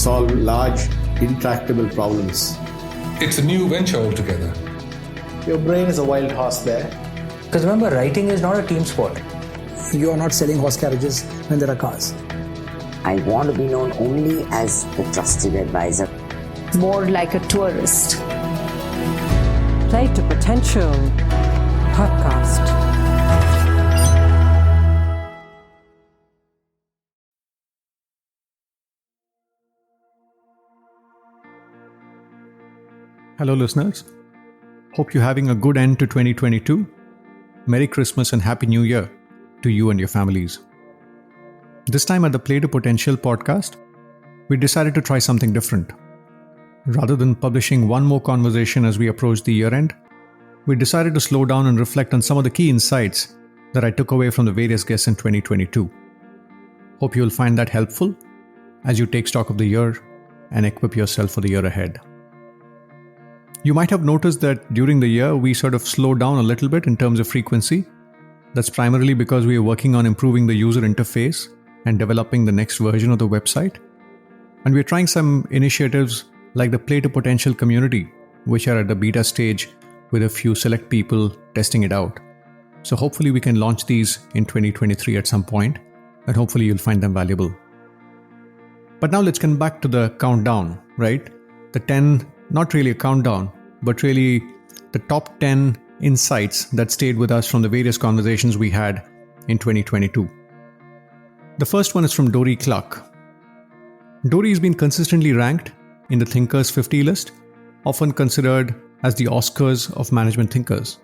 solve large, intractable problems. It's a new venture altogether. Your brain is a wild horse there. Because remember, writing is not a team sport. You are not selling horse carriages when there are cars. I want to be known only as the trusted advisor. More like a tourist. Play to Potential podcast. Hello listeners, hope you're having a good end to 2022. Merry Christmas and Happy New Year to you and your families. This time at the Play to Potential podcast, we decided to try something different. Rather than publishing one more conversation as we approach the year end, we decided to slow down and reflect on some of the key insights that I took away from the various guests in 2022. Hope you'll find that helpful as you take stock of the year and equip yourself for the year ahead. You might have noticed that during the year, we sort of slowed down a little bit in terms of frequency. That's primarily because we are working on improving the user interface and developing the next version of the website. And we're trying some initiatives like the Play to Potential community, which are at the beta stage with a few select people testing it out. So hopefully we can launch these in 2023 at some point, and hopefully you'll find them valuable. But now let's come back to the countdown, right? The 10, not really a countdown, but really the top 10 insights that stayed with us from the various conversations we had in 2022. The first one is from Dorie Clark. Dorie has been consistently ranked in the Thinkers 50 list, often considered as the Oscars of management thinkers.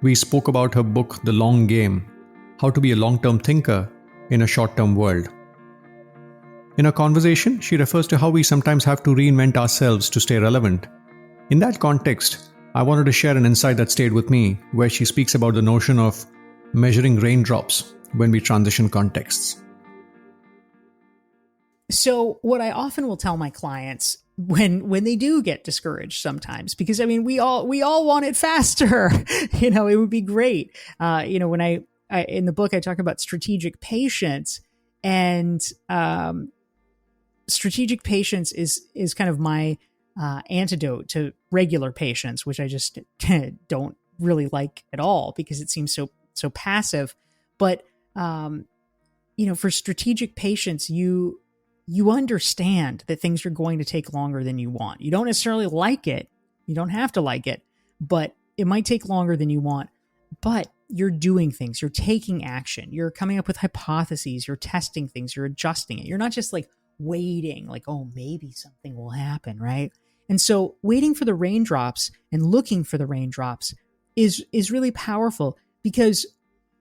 We spoke about her book, The Long Game, How to be a Long-Term Thinker in a Short-Term World. In our conversation, she refers to how we sometimes have to reinvent ourselves to stay relevant. In that context, I wanted to share an insight that stayed with me, where she speaks about the notion of measuring raindrops when we transition contexts. So what I often will tell my clients when they do get discouraged sometimes, because I mean, we all want it faster, it would be great. When I in the book, I talk about strategic patience, and strategic patience is kind of my antidote to regular patience, which I just don't really like at all because it seems so passive. But for strategic patience, you understand that things are going to take longer than you want. You don't necessarily like it. You don't have to like it, but it might take longer than you want. But you're doing things. You're taking action. You're coming up with hypotheses. You're testing things. You're adjusting it. You're not just like waiting, like, oh, maybe something will happen, right? And so waiting for the raindrops and looking for the raindrops is really powerful, because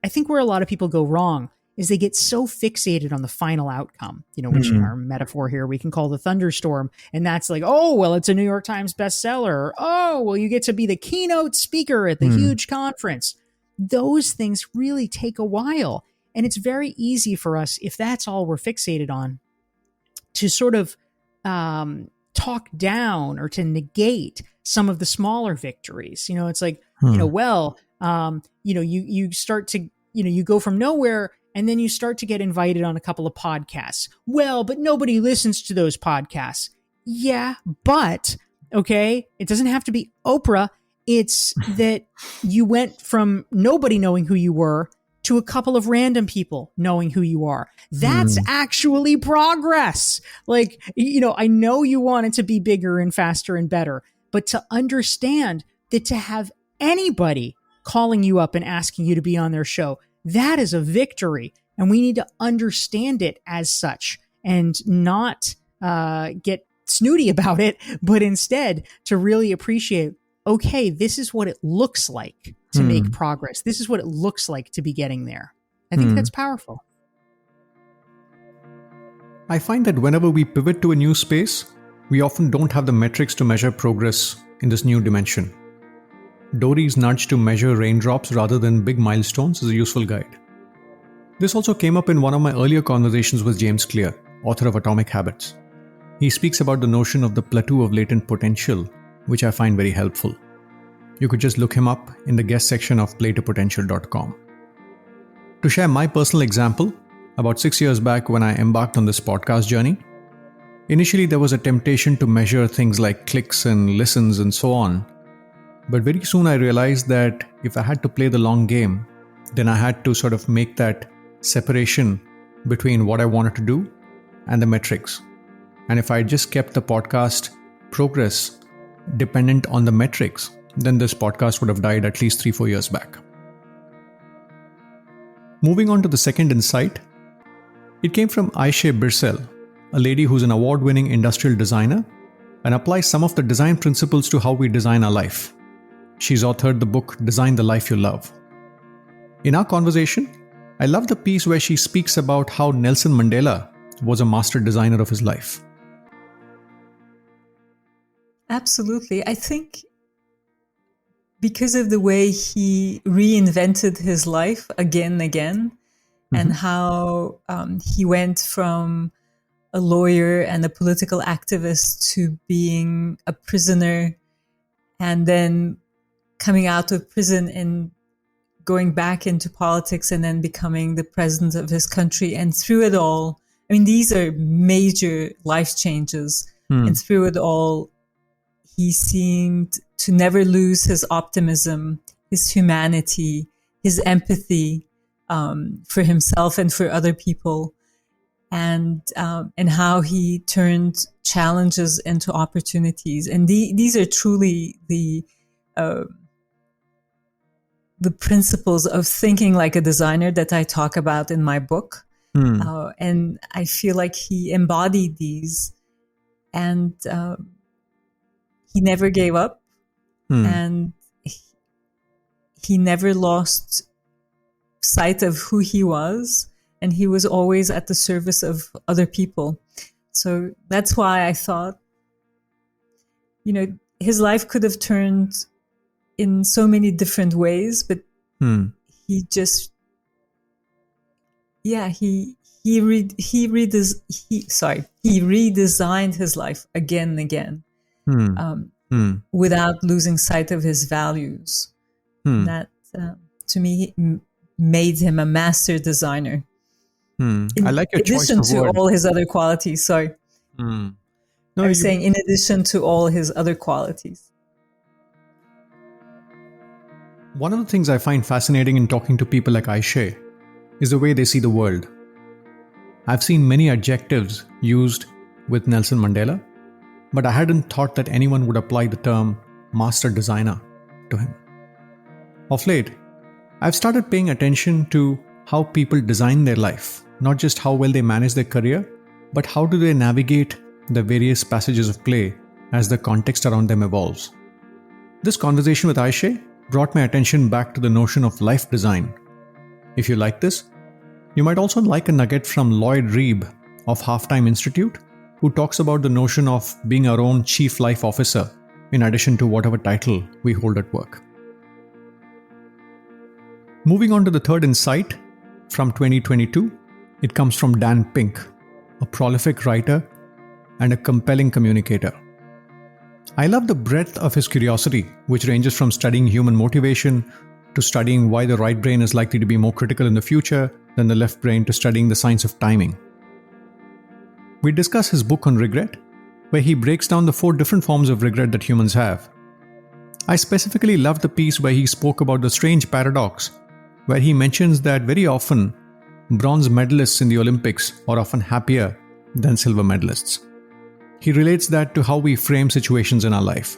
I think where a lot of people go wrong is they get so fixated on the final outcome, which in our metaphor here, we can call the thunderstorm. And that's like, oh, well, it's a New York Times bestseller. Or, oh, well, you get to be the keynote speaker at the huge conference. Those things really take a while. And it's very easy for us, if that's all we're fixated on, to sort of talk down or to negate some of the smaller victories. It's like, you start to, you go from nowhere and then you start to get invited on a couple of podcasts. Well, but nobody listens to those podcasts. Yeah, but, okay, it doesn't have to be Oprah. It's that you went from nobody knowing who you were to a couple of random people knowing who you are. That's actually progress. Like, I know you want it to be bigger and faster and better, but to understand that to have anybody calling you up and asking you to be on their show, that is a victory. And we need to understand it as such and not get snooty about it, but instead to really appreciate, okay, this is what it looks like to make progress. This is what it looks like to be getting there. I think that's powerful. I find that whenever we pivot to a new space, we often don't have the metrics to measure progress in this new dimension. Dorie's nudge to measure raindrops rather than big milestones is a useful guide. This also came up in one of my earlier conversations with James Clear, author of Atomic Habits. He speaks about the notion of the plateau of latent potential, which I find very helpful. You could just look him up in the guest section of playtopotential.com. To share my personal example, about 6 years back when I embarked on this podcast journey, Initially, there was a temptation to measure things like clicks and listens and so on. But very soon I realized that if I had to play the long game, then I had to sort of make that separation between what I wanted to do and the metrics. And if I just kept the podcast progress dependent on the metrics, then this podcast would have died at least 3-4 years back. Moving on to the second insight, it came from Ayse Birsel, a lady who's an award-winning industrial designer and applies some of the design principles to how we design our life. She's authored the book Design the Life You Love. In our conversation, I love the piece where she speaks about how Nelson Mandela was a master designer of his life. Absolutely. I think because of the way he reinvented his life again and again, and how he went from a lawyer and a political activist to being a prisoner, and then coming out of prison and going back into politics, and then becoming the president of his country. And through it all, I mean, these are major life changes. And through it all, he seemed to never lose his optimism, his humanity, his empathy for himself and for other people, and how he turned challenges into opportunities. And these are truly the principles of thinking like a designer that I talk about in my book. And I feel like he embodied these, and he never gave up, and he never lost sight of who he was, and he was always at the service of other people. So that's why I thought, his life could have turned in so many different ways, but he just, he redesigned his life again and again, without losing sight of his values. That, to me, made him a master designer. I like your choice of word. In addition to all his other qualities, sorry. No, I was saying in addition to all his other qualities. One of the things I find fascinating in talking to people like Ayse is the way they see the world. I've seen many adjectives used with Nelson Mandela, but I hadn't thought that anyone would apply the term master designer to him. Of late, I've started paying attention to how people design their life, not just how well they manage their career, but how do they navigate the various passages of play as the context around them evolves. This conversation with Ayse brought my attention back to the notion of life design. If you like this, you might also like a nugget from Lloyd Reeb of Halftime Institute, who talks about the notion of being our own chief life officer in addition to whatever title we hold at work. Moving on to the third insight from 2022, it comes from Dan Pink, a prolific writer and a compelling communicator. I love the breadth of his curiosity, which ranges from studying human motivation to studying why the right brain is likely to be more critical in the future than the left brain, to studying the science of timing. We discuss his book on regret, where he breaks down the 4 different forms of regret that humans have. I specifically love the piece where he spoke about the strange paradox, where he mentions that very often bronze medalists in the Olympics are often happier than silver medalists. He relates that to how we frame situations in our life.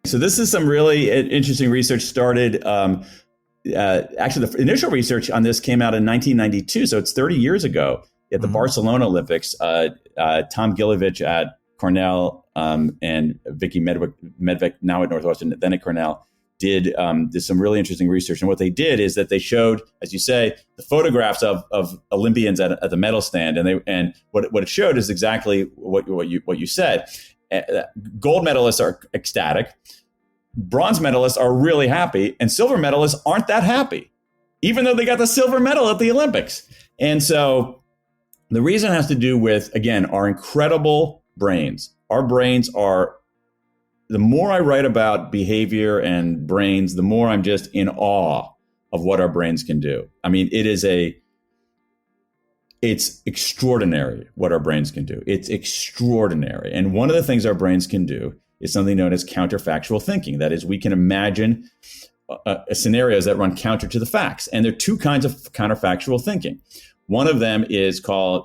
So this is some really interesting research started. Actually, the initial research on this came out in 1992, so it's 30 years ago at the Barcelona Olympics. Tom Gilovich at Cornell and Vicky Medvec, now at Northwestern, then at Cornell, did some really interesting research. And what they did is that they showed, as you say, the photographs of Olympians at the medal stand, and what it showed is exactly what you said. Gold medalists are ecstatic, bronze medalists are really happy, and silver medalists aren't that happy, even though they got the silver medal at the Olympics. And so the reason has to do with, again, our incredible brains. Our brains are, the more I write about behavior and brains, the more I'm just in awe of what our brains can do. I mean, it is it's extraordinary what our brains can do. It's extraordinary. And one of the things our brains can do is something known as counterfactual thinking. That is, we can imagine scenarios that run counter to the facts. And there are two kinds of counterfactual thinking. One of them is a downward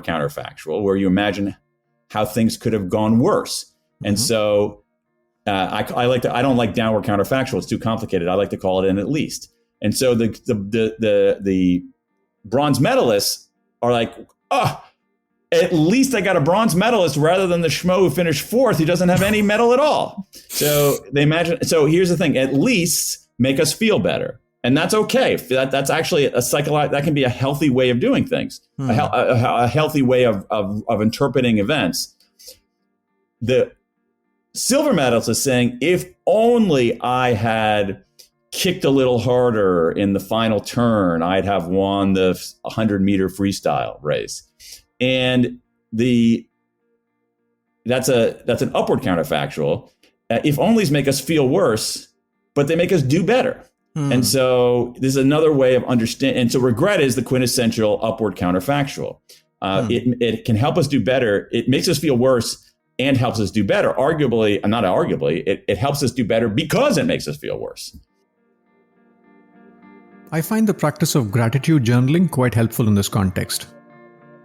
counterfactual, where you imagine how things could have gone worse. And so I don't like downward counterfactual. It's too complicated. I like to call it an at least. And so the bronze medalists are like, at least I got a bronze medalist rather than the schmo who finished fourth who doesn't have any medal at all. So they imagine. So here's the thing: at least make us feel better, and that's okay. That's actually a that can be a healthy way of doing things, a healthy way of interpreting events. The silver medalist is saying, if only I had kicked a little harder in the final turn, I'd have won the 100-meter freestyle race. And that's an upward counterfactual. If onlys make us feel worse, but they make us do better. And so this is another way of understanding. And so regret is the quintessential upward counterfactual. It can help us do better. It makes us feel worse and helps us do better. It helps us do better because it makes us feel worse. I find the practice of gratitude journaling quite helpful in this context.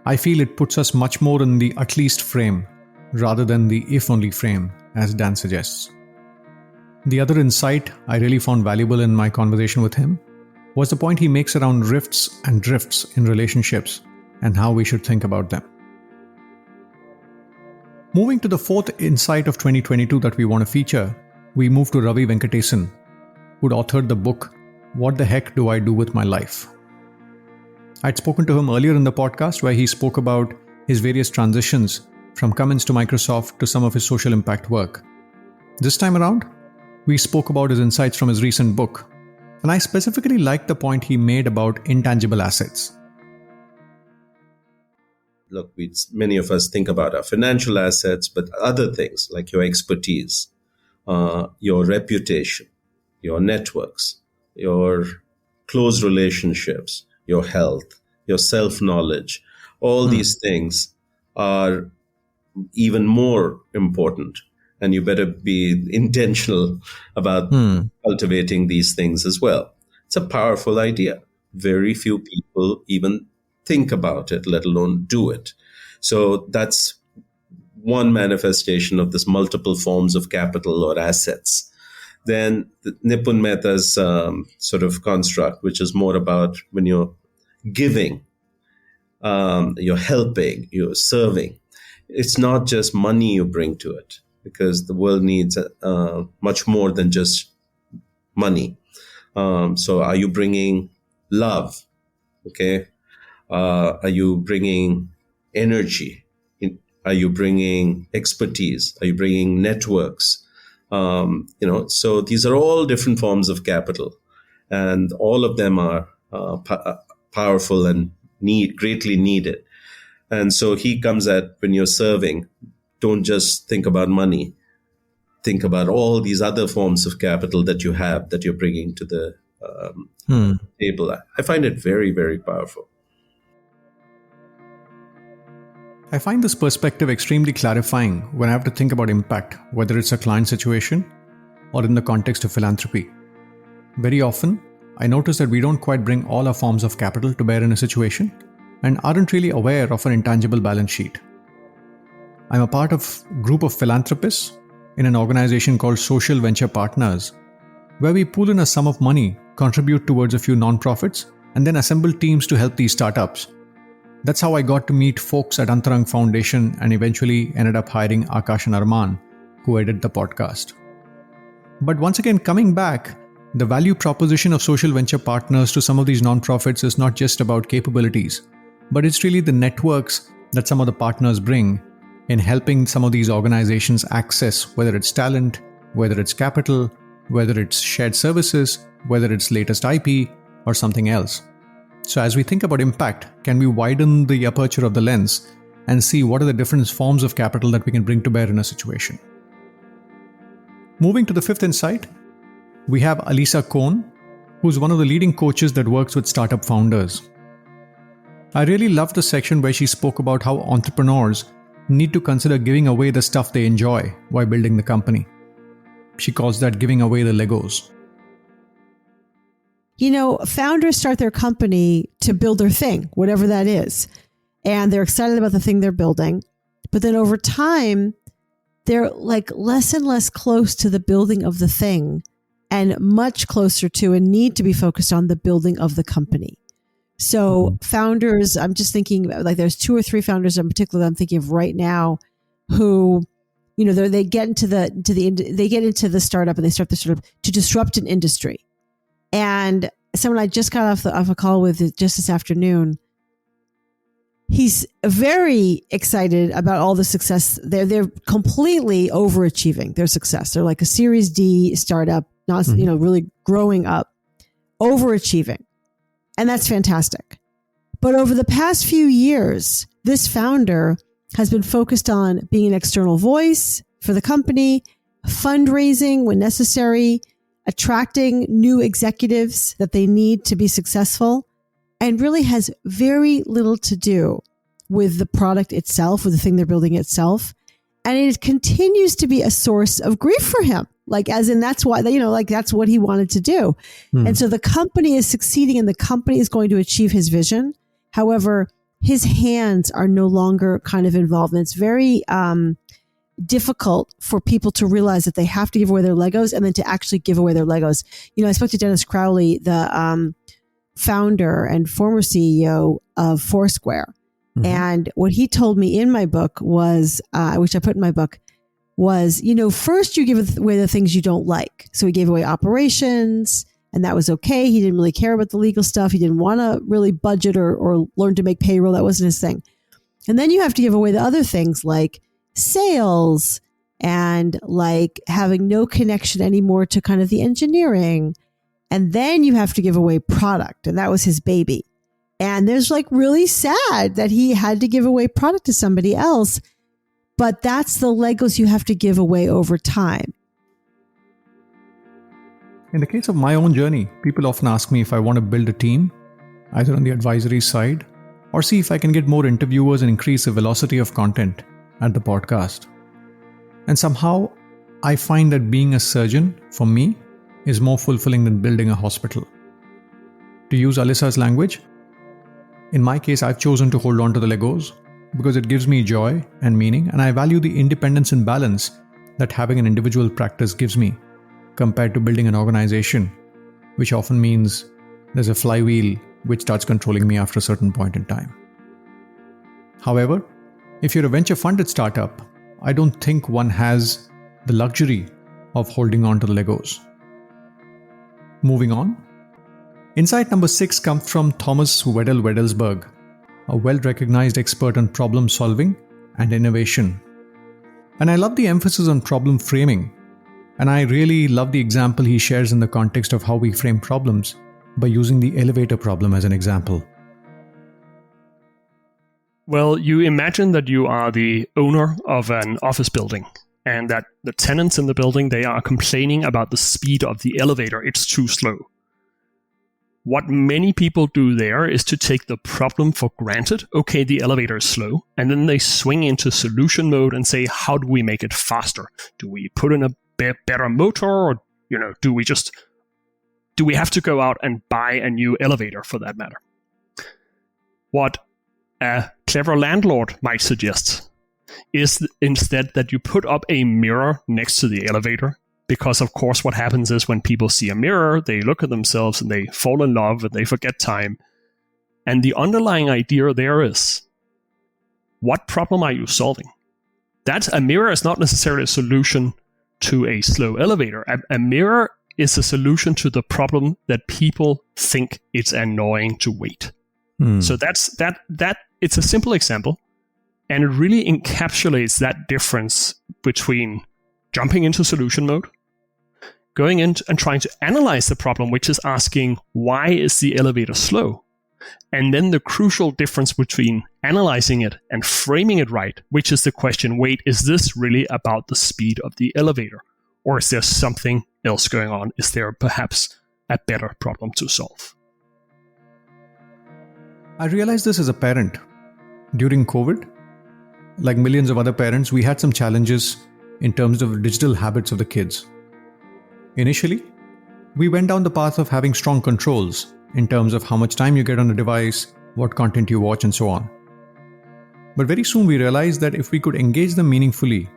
I feel it puts us much more in the at least frame rather than the if only frame, as Dan suggests. The other insight I really found valuable in my conversation with him was the point he makes around rifts and drifts in relationships and how we should think about them. Moving to the fourth insight of 2022 that we want to feature, we move to Ravi Venkatesan, who'd authored the book, What the Heck Do I Do With My Life? I'd spoken to him earlier in the podcast where he spoke about his various transitions from Cummins to Microsoft to some of his social impact work. This time around, we spoke about his insights from his recent book, and I specifically liked the point he made about intangible assets. Look, many of us think about our financial assets, but other things like your expertise, your reputation, your networks, your close relationships, your health, your self-knowledge, all these things are even more important. And you better be intentional about cultivating these things as well. It's a powerful idea. Very few people even think about it, let alone do it. So that's one manifestation of this multiple forms of capital or assets. Then the Nipun Mehta's sort of construct, which is more about when you're giving, you're helping, you're serving. It's not just money you bring to it, because the world needs much more than just money. So are you bringing love? Okay. Are you bringing energy? Are you bringing expertise? Are you bringing networks? So these are all different forms of capital, and all of them are powerful and greatly needed. And so he comes at, when you're serving, don't just think about money. Think about all these other forms of capital that you have, that you're bringing to the table. I find it very, very powerful. I find this perspective extremely clarifying when I have to think about impact, whether it's a client situation or in the context of philanthropy. Very often, I notice that we don't quite bring all our forms of capital to bear in a situation and aren't really aware of an intangible balance sheet. I'm a part of a group of philanthropists in an organization called Social Venture Partners, where we pool in a sum of money, contribute towards a few nonprofits, and then assemble teams to help these startups. That's how I got to meet folks at Antarang Foundation and eventually ended up hiring Akash and Arman, who edited the podcast. But once again, coming back, the value proposition of Social Venture Partners to some of these nonprofits is not just about capabilities, but it's really the networks that some of the partners bring in helping some of these organizations access, whether it's talent, whether it's capital, whether it's shared services, whether it's latest IP, or something else. So as we think about impact, can we widen the aperture of the lens and see what are the different forms of capital that we can bring to bear in a situation? Moving to the fifth insight, we have Alisa Cohn, who's one of the leading coaches that works with startup founders. I really loved the section where she spoke about how entrepreneurs need to consider giving away the stuff they enjoy while building the company. She calls that giving away the Legos. You know, founders start their company to build their thing, whatever that is. And they're excited about the thing they're building. But then over time, they're like less and less close to the building of the thing and much closer to and need to be focused on the building of the company. So founders, I'm just thinking like there's 2 or 3 founders in particular that I'm thinking of right now who, you know, they get into the startup and they start the startup to disrupt an industry. And someone I just got off a call with just this afternoon, he's very excited about all the success. They're completely overachieving their success. They're like a Series D startup, not really growing up, overachieving. And that's fantastic. But over the past few years, this founder has been focused on being an external voice for the company, fundraising when necessary, attracting new executives that they need to be successful, and really has very little to do with the product itself, with the thing they're building itself. And it continues to be a source of grief for him. Like, as in, that's why, that's what he wanted to do. And so the company is succeeding and the company is going to achieve his vision. However, his hands are no longer kind of involved. And it's very difficult for people to realize that they have to give away their Legos and then to actually give away their Legos. You know, I spoke to Dennis Crowley, the founder and former CEO of Foursquare. And what he told me in my book was, which I put in my book, was, first you give away the things you don't like. So he gave away operations, and that was okay. He didn't really care about the legal stuff. He didn't want to really budget or learn to make payroll. That wasn't his thing. And then you have to give away the other things like sales and like having no connection anymore to kind of the engineering. And then you have to give away product. And that was his baby. And there's like really sad that he had to give away product to somebody else. But that's the Legos you have to give away over time. In the case of my own journey, people often ask me if I want to build a team, either on the advisory side, or see if I can get more interviewers and increase the velocity of content at the podcast. And somehow, I find that being a surgeon, for me, is more fulfilling than building a hospital. To use Alisa's language, in my case, I've chosen to hold on to the Legos because it gives me joy and meaning, and I value the independence and balance that having an individual practice gives me compared to building an organization, which often means there's a flywheel which starts controlling me after a certain point in time. However, if you're a venture-funded startup, I don't think one has the luxury of holding on to the Legos. Moving on. Insight number 6 comes from Thomas Wedell Wedellsborg, a well-recognized expert on problem solving and innovation. And I love the emphasis on problem framing. And I really love the example he shares in the context of how we frame problems by using the elevator problem as an example. Well, you imagine that you are the owner of an office building and that the tenants in the building, they are complaining about the speed of the elevator. It's too slow. What many people do there is to take the problem for granted. Okay, the elevator is slow. And then they swing into solution mode and say, how do we make it faster? Do we put in a better motor? Or, do we have to go out and buy a new elevator for that matter? What a clever landlord might suggest is instead that you put up a mirror next to the elevator. Because, of course, what happens is when people see a mirror, they look at themselves and they fall in love and they forget time. And the underlying idea there is, what problem are you solving? A mirror is not necessarily a solution to a slow elevator. A mirror is a solution to the problem that people think it's annoying to wait. So that it's a simple example, and it really encapsulates that difference between jumping into solution mode, going in and trying to analyze the problem, which is asking, why is the elevator slow? And then the crucial difference between analyzing it and framing it right, which is the question, wait, is this really about the speed of the elevator? Or is there something else going on? Is there perhaps a better problem to solve. I realized this as a parent. During COVID, like millions of other parents, we had some challenges in terms of digital habits of the kids. Initially, we went down the path of having strong controls in terms of how much time you get on the device, what content you watch, and so on. But very soon we realized that if we could engage them meaningfully,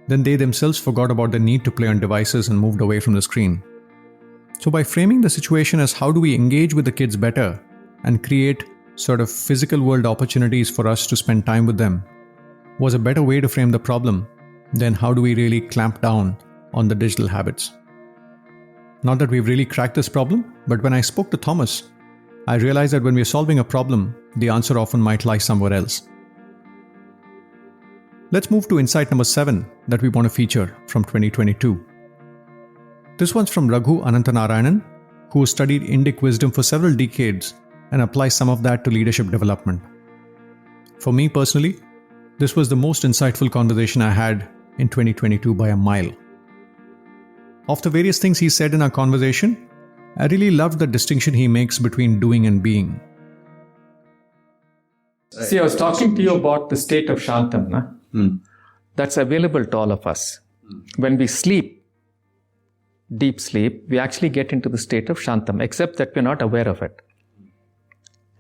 then they themselves forgot about the need to play on devices and moved away from the screen. So by framing the situation as how do we engage with the kids better and create sort of physical world opportunities for us to spend time with them was a better way to frame the problem than how do we really clamp down on the digital habits. Not that we've really cracked this problem, but when I spoke to Thomas, I realized that when we're solving a problem, the answer often might lie somewhere else. Let's move to insight number 7 that we want to feature from 2022. This one's from Raghu Ananthanarayanan, who studied Indic wisdom for several decades and applies some of that to leadership development. For me personally, this was the most insightful conversation I had in 2022 by a mile. Of the various things he said in our conversation, I really loved the distinction he makes between doing and being. See, I was talking to you about the state of Shantam, na? That's available to all of us. When we sleep, deep sleep, we actually get into the state of Shantam, except that we're not aware of it.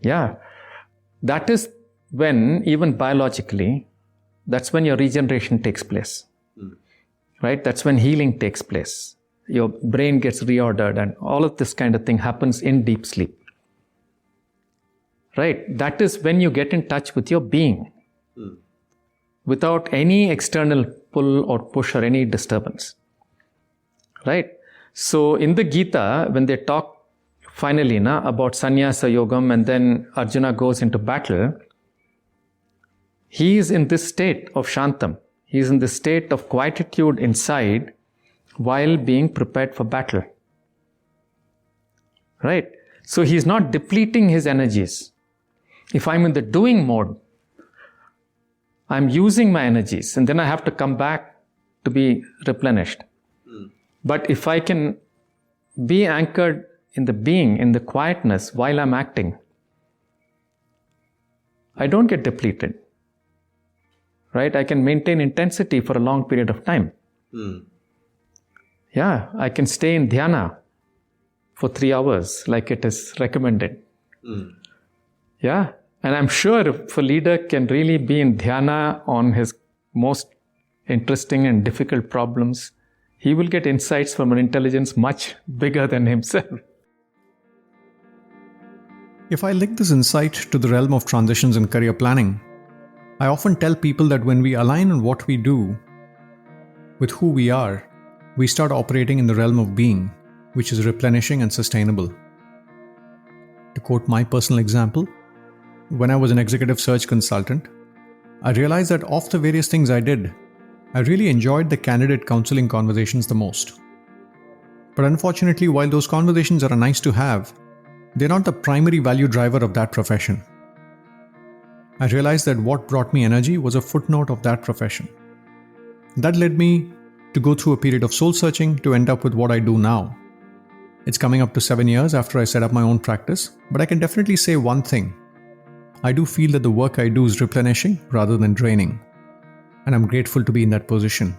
Yeah. That is when, even biologically, that's when your regeneration takes place. Right? That's when healing takes place. Your brain gets reordered and all of this kind of thing happens in deep sleep. Right? That is when you get in touch with your being. Without any external pull or push or any disturbance. Right? So in the Gita, when they talk finally about sannyasa yogam and then Arjuna goes into battle, he is in this state of Shantam. He is in this state of quietude inside while being prepared for battle. Right? So he is not depleting his energies. If I'm in the doing mode, I'm using my energies and then I have to come back to be replenished. But if I can be anchored in the being, in the quietness while I'm acting, I don't get depleted. Right? I can maintain intensity for a long period of time. Yeah, I can stay in dhyana for 3 hours like it is recommended. Yeah. And I'm sure if a leader can really be in dhyana on his most interesting and difficult problems, he will get insights from an intelligence much bigger than himself. If I link this insight to the realm of transitions and career planning, I often tell people that when we align on what we do with who we are, we start operating in the realm of being, which is replenishing and sustainable. To quote my personal example, when I was an executive search consultant, I realized that of the various things I did, I really enjoyed the candidate counseling conversations the most. But unfortunately, while those conversations are nice to have, they're not the primary value driver of that profession. I realized that what brought me energy was a footnote of that profession. That led me to go through a period of soul searching to end up with what I do now. It's coming up to 7 years after I set up my own practice, but I can definitely say one thing. I do feel that the work I do is replenishing rather than draining, and I'm grateful to be in that position.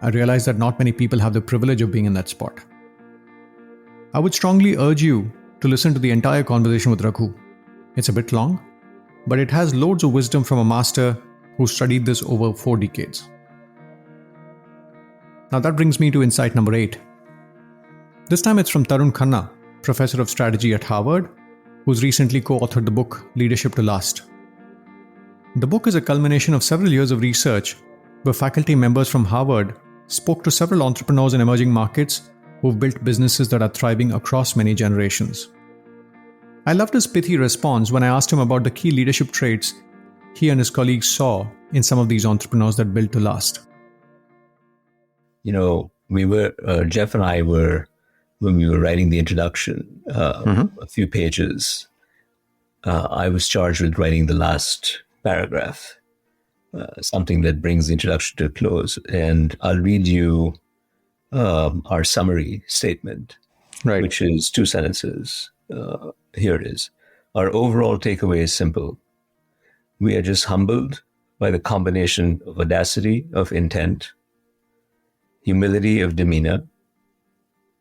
I realize that not many people have the privilege of being in that spot. I would strongly urge you to listen to the entire conversation with Raghu. It's a bit long, but it has loads of wisdom from a master who studied this over 4 decades. Now that brings me to insight number 8. This time it's from Tarun Khanna, professor of strategy at Harvard, who's recently co-authored the book Leadership to Last. The book is a culmination of several years of research where faculty members from Harvard spoke to several entrepreneurs in emerging markets who've built businesses that are thriving across many generations. I loved his pithy response when I asked him about the key leadership traits he and his colleagues saw in some of these entrepreneurs that built to last. Jeff and I were, when we were writing the introduction, a few pages, I was charged with writing the last paragraph, something that brings the introduction to a close. And I'll read you our summary statement. which is 2 sentences. Here it is. Our overall takeaway is simple. We are just humbled by the combination of audacity of intent, humility of demeanor,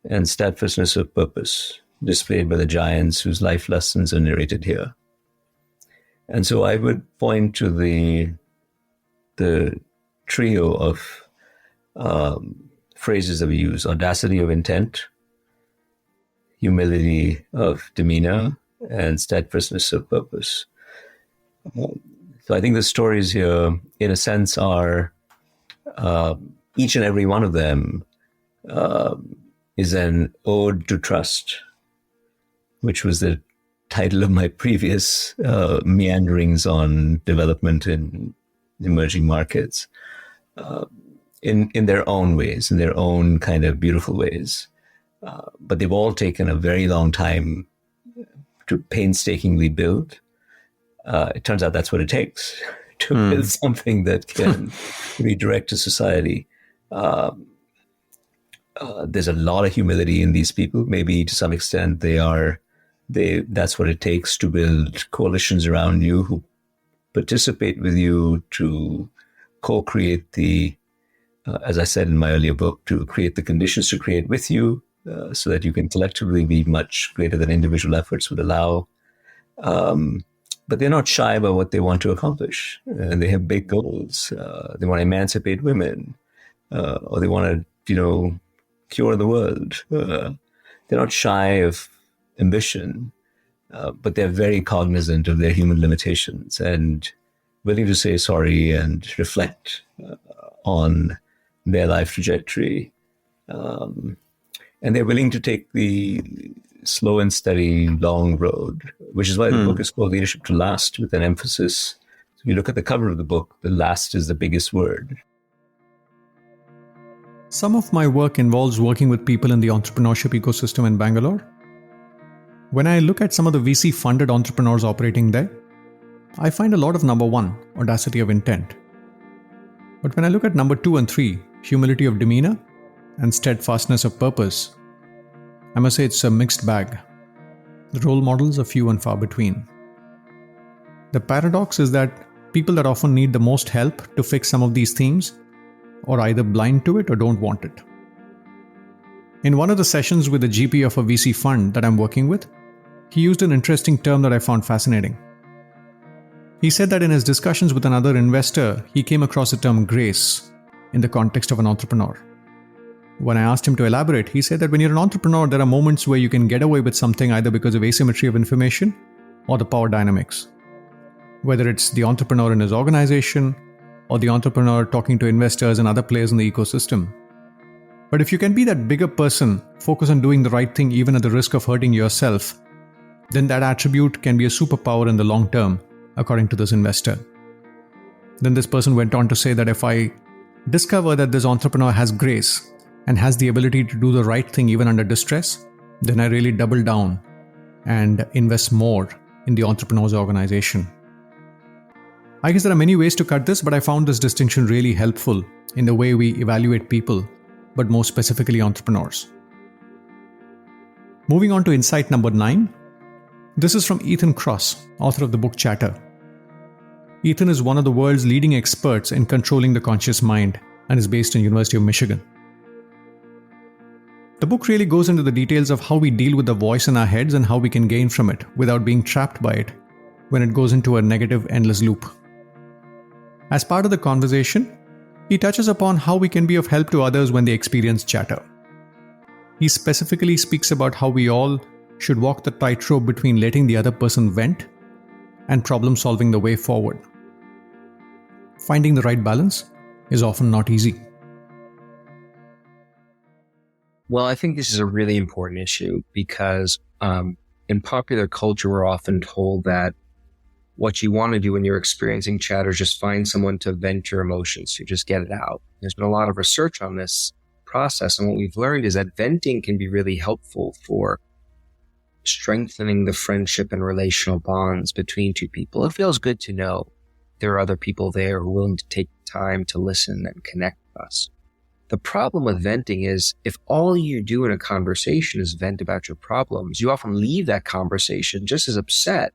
and steadfastness of purpose displayed by the giants whose life lessons are narrated here. And so I would point to the trio of phrases that we use: audacity of intent, humility of demeanor, and steadfastness of purpose. So I think the stories here, in a sense, are each and every one of them is an ode to trust, which was the title of my previous meanderings on development in emerging markets, in their own ways, in their own kind of beautiful ways. But they've all taken a very long time to painstakingly build. It turns out that's what it takes to build something that can redirect a society. There's a lot of humility in these people. Maybe to some extent that's what it takes to build coalitions around you who participate with you to co-create as I said in my earlier book, to create the conditions to create with you, so that you can collectively be much greater than individual efforts would allow. But they're not shy about what they want to accomplish. And they have big goals. They want to emancipate women, or they want to, cure the world. They're not shy of ambition, but they're very cognizant of their human limitations and willing to say sorry and reflect on their life trajectory. And they're willing to take the slow and steady, long road, which is why the book is called Leadership to Last, with an emphasis. If you look at the cover of the book, the last is the biggest word. Some of my work involves working with people in the entrepreneurship ecosystem in Bangalore. When I look at some of the VC-funded entrepreneurs operating there, I find a lot of number 1, audacity of intent. But when I look at number 2 and 3, humility of demeanor and steadfastness of purpose, I must say it's a mixed bag. The role models are few and far between. The paradox is that people that often need the most help to fix some of these themes are either blind to it or don't want it. In one of the sessions with the GP of a VC fund that I'm working with, he used an interesting term that I found fascinating. He said that in his discussions with another investor, he came across the term grace in the context of an entrepreneur. When I asked him to elaborate, he said that when you're an entrepreneur, there are moments where you can get away with something either because of asymmetry of information or the power dynamics. Whether it's the entrepreneur in his organization or the entrepreneur talking to investors and other players in the ecosystem. But if you can be that bigger person, focus on doing the right thing even at the risk of hurting yourself, then that attribute can be a superpower in the long term, according to this investor. Then this person went on to say that if I discover that this entrepreneur has grace and has the ability to do the right thing even under distress, then I really double down and invest more in the entrepreneur's organization. I guess there are many ways to cut this, but I found this distinction really helpful in the way we evaluate people, but more specifically entrepreneurs. Moving on to insight number 9. This is from Ethan Kross, author of the book Chatter. Ethan is one of the world's leading experts in controlling the conscious mind and is based in University of Michigan. The book really goes into the details of how we deal with the voice in our heads and how we can gain from it without being trapped by it when it goes into a negative, endless loop. As part of the conversation, he touches upon how we can be of help to others when they experience chatter. He specifically speaks about how we all should walk the tightrope between letting the other person vent and problem-solving the way forward. Finding the right balance is often not easy. Well, I think this is a really important issue because in popular culture, we're often told that what you want to do when you're experiencing chatter is just find someone to vent your emotions, to just get it out. There's been a lot of research on this process, and what we've learned is that venting can be really helpful for strengthening the friendship and relational bonds between two people. It feels good to know there are other people there who are willing to take time to listen and connect with us. The problem with venting is if all you do in a conversation is vent about your problems, you often leave that conversation just as upset,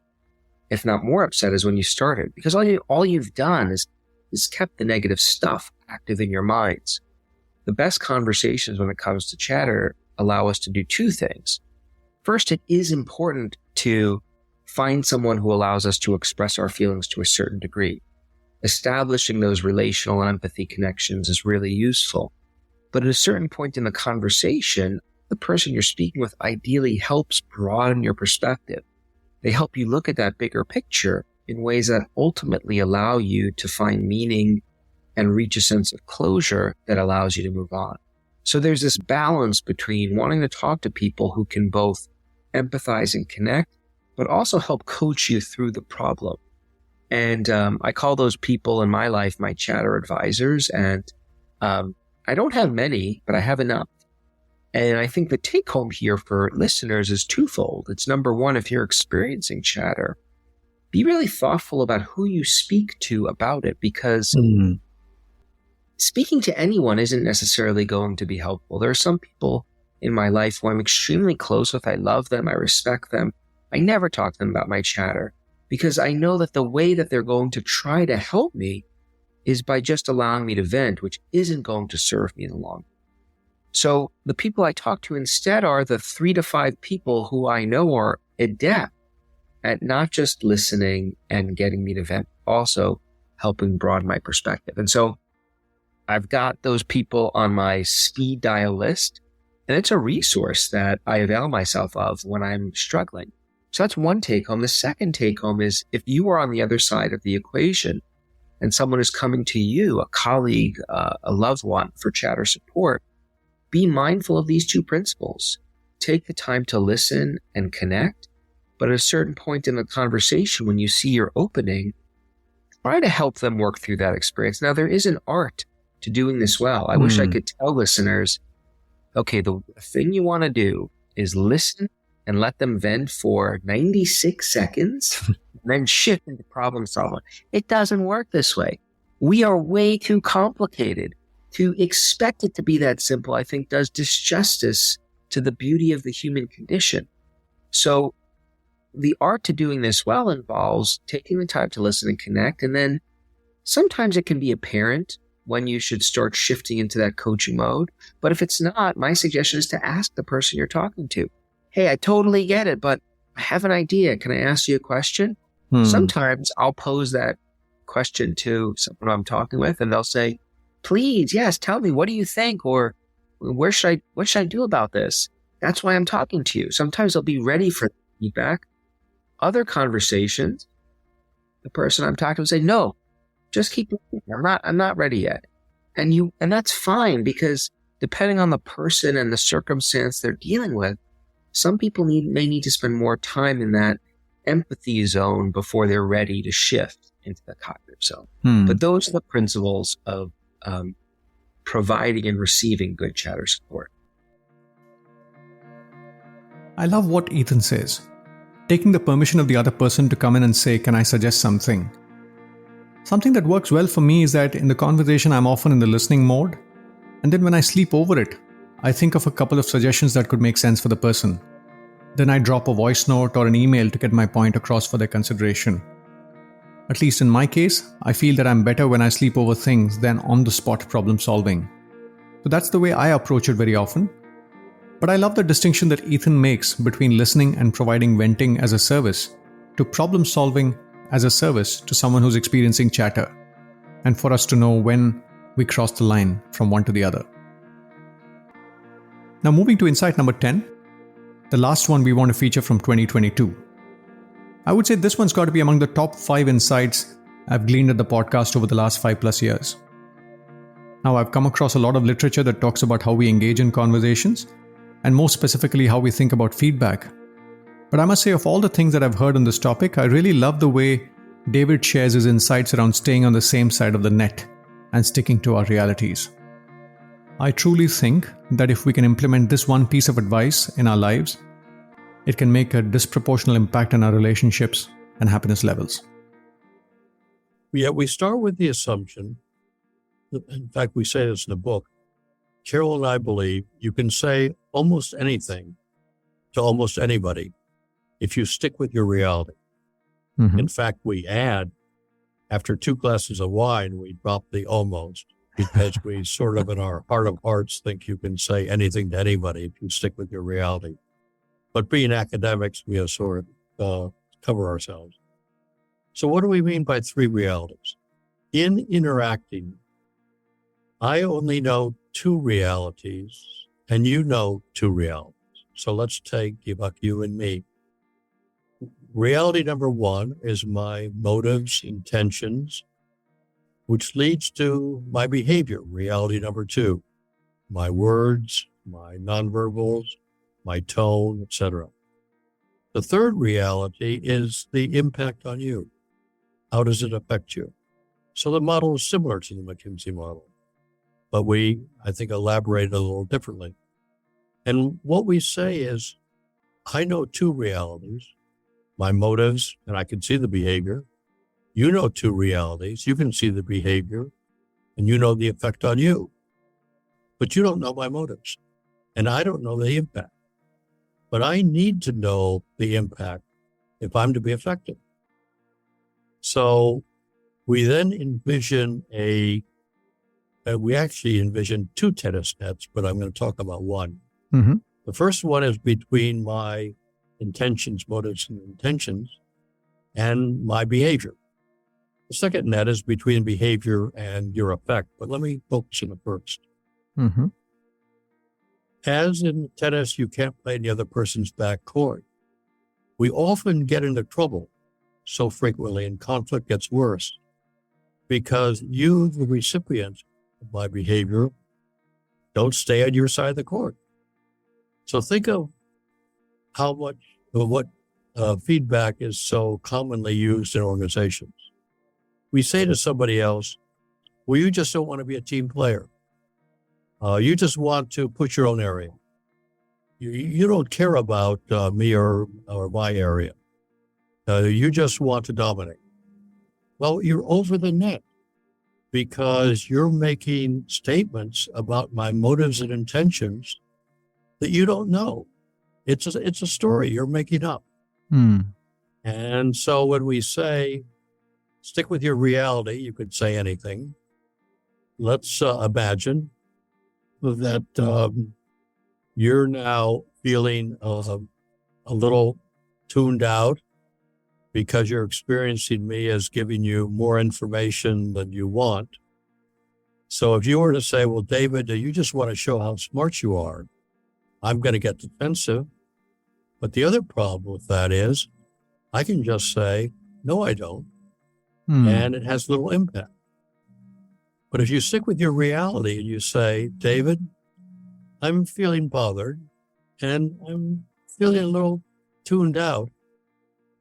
if not more upset, as when you started, because all you've done is kept the negative stuff active in your minds. The best conversations when it comes to chatter allow us to do two things. First, it is important to find someone who allows us to express our feelings to a certain degree. Establishing those relational and empathy connections is really useful. But at a certain point in the conversation, the person you're speaking with ideally helps broaden your perspective. They help you look at that bigger picture in ways that ultimately allow you to find meaning and reach a sense of closure that allows you to move on. So there's this balance between wanting to talk to people who can both empathize and connect, but also help coach you through the problem. And I call those people in my life my chatter advisors. And I don't have many, but I have enough. And I think the take home here for listeners is twofold. It's number one, if you're experiencing chatter, be really thoughtful about who you speak to about it, because speaking to anyone isn't necessarily going to be helpful. There are some people in my life who I'm extremely close with. I love them. I respect them. I never talk to them about my chatter because I know that the way that they're going to try to help me is by just allowing me to vent, which isn't going to serve me in the long run. So the people I talk to instead are the 3 to 5 people who I know are adept at not just listening and getting me to vent, also helping broaden my perspective. And so I've got those people on my speed dial list, and it's a resource that I avail myself of when I'm struggling. So that's one take home. The second take home is if you are on the other side of the equation and someone is coming to you, a colleague, a loved one, for chatter support, be mindful of these two principles. Take the time to listen and connect, but at a certain point in the conversation, when you see your opening, try to help them work through that experience. Now, there is an art to doing this well. I wish I could tell listeners, okay, the thing you want to do is listen and let them vent for 96 seconds, and then shift into problem solving. It doesn't work this way. We are way too complicated. To expect it to be that simple, I think, does disjustice to the beauty of the human condition. So the art to doing this well involves taking the time to listen and connect. And then sometimes it can be apparent when you should start shifting into that coaching mode. But if it's not, my suggestion is to ask the person you're talking to, hey, I totally get it, but I have an idea. Can I ask you a question? Sometimes I'll pose that question to someone I'm talking with, and they'll say, please, yes, tell me, what do you think? Or what should I do about this? That's why I'm talking to you. Sometimes I'll be ready for feedback. Other conversations, the person I'm talking to will say, no, just keep looking. I'm not ready yet. And that's fine, because depending on the person and the circumstance they're dealing with, some people may need to spend more time in that empathy zone before they're ready to shift into the cognitive zone. But those are the principles of providing and receiving good chatter support. I love what Ethan says. Taking the permission of the other person to come in and say, can I suggest something? Something that works well for me is that in the conversation, I'm often in the listening mode. And then when I sleep over it, I think of a couple of suggestions that could make sense for the person. Then I drop a voice note or an email to get my point across for their consideration. At least in my case, I feel that I'm better when I sleep over things than on-the-spot problem solving. So that's the way I approach it very often. But I love the distinction that Ethan makes between listening and providing venting as a service to problem solving as a service to someone who's experiencing chatter, and for us to know when we cross the line from one to the other. Now moving to insight number 10, the last one we want to feature from 2022. I would say this one's got to be among the top 5 insights I've gleaned at the podcast over the last 5+ years. Now, I've come across a lot of literature that talks about how we engage in conversations, and more specifically how we think about feedback. But I must say, of all the things that I've heard on this topic, I really love the way David shares his insights around staying on the same side of the net and sticking to our realities. I truly think that if we can implement this one piece of advice in our lives, it can make a disproportionate impact on our relationships and happiness levels. Yet we start with the assumption, in fact, we say this in the book, Carol and I believe you can say almost anything to almost anybody if you stick with your reality. Mm-hmm. In fact, we add, after 2 glasses of wine, we drop the almost, because we sort of in our heart of hearts think you can say anything to anybody if you stick with your reality. But being academics, we sort of cover ourselves. So what do we mean by 3 realities? In interacting, I only know 2 realities, and you know 2 realities. So let's take you and me. Reality number 1 is my motives, intentions, which leads to my behavior. Reality number 2, my words, my nonverbals, my tone, etc. The third reality is the impact on you. How does it affect you? So the model is similar to the McKinsey model, but we, I think, elaborate a little differently. And what we say is, I know 2 realities, my motives, and I can see the behavior. You know 2 realities, you can see the behavior, and you know the effect on you. But you don't know my motives, and I don't know the impact. But I need to know the impact if I'm to be effective. So we then envision we actually envision 2 tennis nets, but I'm going to talk about one. Mm-hmm. The first one is between my intentions, motives, and intentions, and my behavior. The second net is between behavior and your effect, but let me focus on the first. Mm-hmm. As in tennis, you can't play in the other person's back court. We often get into trouble so frequently, and conflict gets worse because you, the recipient of my behavior, don't stay on your side of the court. So think of what feedback is so commonly used in organizations. We say to somebody else, well, you just don't want to be a team player. You just want to push your own area. You don't care about me or my area. You just want to dominate. Well, you're over the net because you're making statements about my motives and intentions that you don't know. It's a story you're making up. And so when we say, stick with your reality, you could say anything. Let's imagine that you're now feeling a little tuned out because you're experiencing me as giving you more information than you want. So if you were to say, well, David, you just want to show how smart you are, I'm going to get defensive. But the other problem with that is I can just say, no, I don't. And it has little impact. But if you stick with your reality and you say, David, I'm feeling bothered and I'm feeling a little tuned out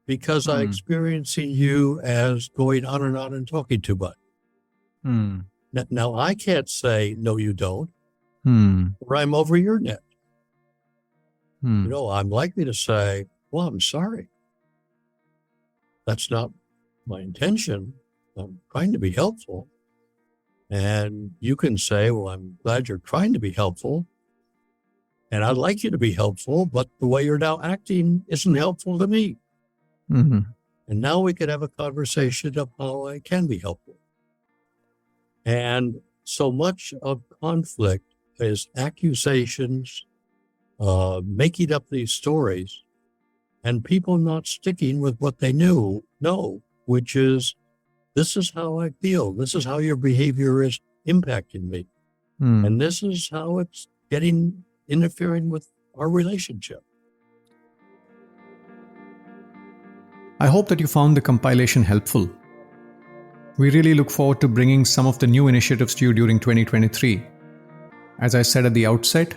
because I'm experiencing you as going on and talking too much. Now, I can't say, no, you don't, or I'm over your net. I'm likely to say, well, I'm sorry. That's not my intention. I'm trying to be helpful. And you can say, well, I'm glad you're trying to be helpful. And I'd like you to be helpful, but the way you're now acting isn't helpful to me. And now we could have a conversation of how I can be helpful. And so much of conflict is accusations, making up these stories, and people not sticking with what they know, which is, this is how I feel. This is how your behavior is impacting me. And this is how it's interfering with our relationship. I hope that you found the compilation helpful. We really look forward to bringing some of the new initiatives to you during 2023. As I said at the outset,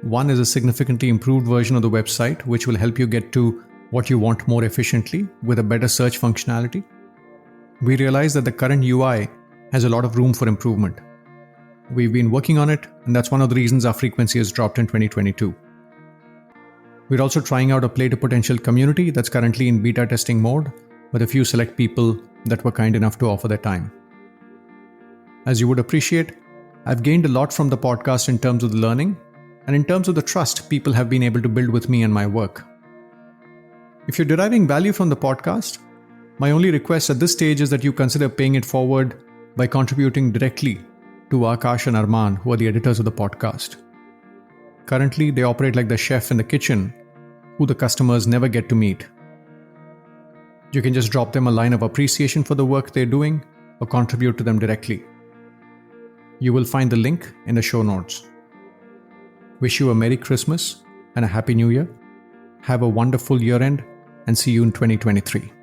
one is a significantly improved version of the website, which will help you get to what you want more efficiently with a better search functionality. We realize that the current UI has a lot of room for improvement. We've been working on it, and that's one of the reasons our frequency has dropped in 2022. We're also trying out a Play to Potential community that's currently in beta testing mode with a few select people that were kind enough to offer their time. As you would appreciate, I've gained a lot from the podcast in terms of the learning and in terms of the trust people have been able to build with me and my work. If you're deriving value from the podcast, my only request at this stage is that you consider paying it forward by contributing directly to Akash and Arman, who are the editors of the podcast. Currently, they operate like the chef in the kitchen, who the customers never get to meet. You can just drop them a line of appreciation for the work they're doing or contribute to them directly. You will find the link in the show notes. Wish you a Merry Christmas and a Happy New Year. Have a wonderful year end and see you in 2023.